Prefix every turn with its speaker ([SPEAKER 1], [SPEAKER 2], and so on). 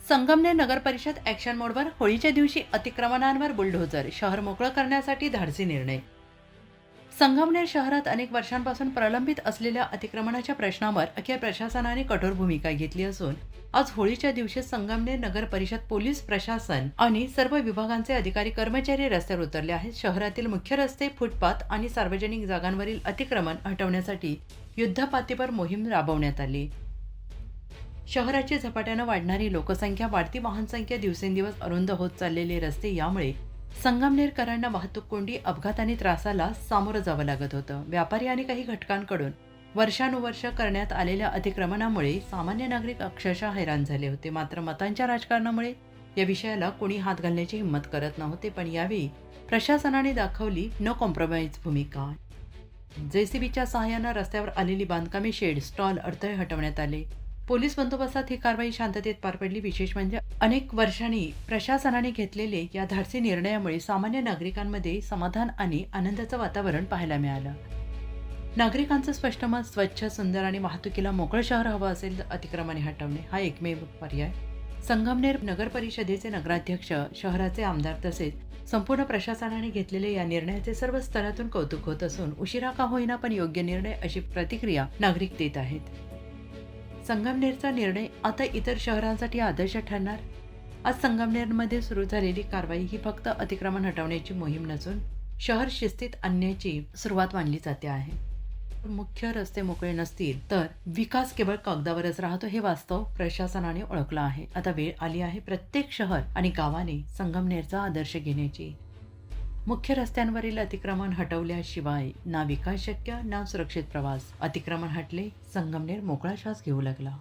[SPEAKER 1] संगमनेर नगर परिषद ॲक्शन मोडवर होळीच्या दिवशी अतिक्रमणांवर बुलडोझर, शहर मोकळं करण्यासाठी धाडसी निर्णय. संगमनेर शहरात अनेक वर्षांपासून प्रलंबित असलेल्या अतिक्रमणाच्या प्रश्नावर अखेर प्रशासनाने कठोर भूमिका घेतली असून आज होळीच्या दिवशी संगमनेर नगर परिषद, पोलीस प्रशासन आणि सर्व विभागांचे अधिकारी कर्मचारी रस्त्यावर उतरले आहेत. शहरातील मुख्य रस्ते, फुटपाथ आणि सार्वजनिक जागांवरील अतिक्रमण हटवण्यासाठी युद्धपातळीवर मोहीम राबवण्यात आली. शहराची झपाट्यानं वाढणारी लोकसंख्या, वाढती वाहनसंख्या, दिवसेंदिवस अरुंद होत चाललेले रस्ते यामुळे संगमनेरकरांना वाहतूक कोंडी, अपघात आणि त्रासाला सामोरं जावं लागत होतं. व्यापारी आणि काही घटकांकडून वर्षानुवर्ष करण्यात आलेल्या अतिक्रमणामुळे सामान्य नागरिक अक्षरशः हैराण झाले होते. मात्र मतांच्या राजकारणामुळे या विषयाला कोणी हात घालण्याची हिंमत करत नव्हते. पण यावेळी प्रशासनाने दाखवली नो कॉम्प्रोमाइज भूमिका. जेसीबीच्या सहाय्यानं रस्त्यावर आलेली बांधकामे, शेड, स्टॉल, अडथळे हटवण्यात आले. पोलीस बंदोबस्तात ही कारवाई शांततेत पार पडली. विशेष म्हणजे अनेक वर्षांनी प्रशासनाने घेतलेले या धाडसी निर्णयामुळे सामान्य नागरिकांमध्ये समाधान आणि आनंदाचं वातावरण पाहायला मिळालं. नागरिकांचं स्पष्ट मत, स्वच्छ, सुंदर आणि वाहतुकीला मोकळं शहर हवं असेल तर अतिक्रमणे हटवणे हा एकमेव पर्याय. संगमनेर नगर परिषदेचे नगराध्यक्ष, शहराचे आमदार तसेच संपूर्ण प्रशासनाने घेतलेले या निर्णयाचे सर्व स्तरातून कौतुक होत असून उशिरा का होईना पण योग्य निर्णय अशी प्रतिक्रिया नागरिक देत आहेत. संगमनेरचा निर्णय आता इतर शहरांसाठी आदर्श ठरणार. आज संगमनेरमध्ये सुरू झालेली कारवाई ही फक्त अतिक्रमण हटवण्याची मोहीम नसून शहर शिस्तीत आणण्याची सुरुवात मानली जाते आहे. मुख्य रस्ते मोकळे नसतील तर विकास केवळ कागदावरच राहतो हे वास्तव प्रशासनाने ओळखलं आहे. आता वेळ आली आहे प्रत्येक शहर आणि गावाने संगमनेरचा आदर्श घेण्याची. मुख्य रस्त्यांवरील अतिक्रमण हटवल्याशिवाय ना विकास शक्य ना सुरक्षित प्रवास. अतिक्रमण हटले, संगमनेर मोकळा श्वास घेऊ लागला.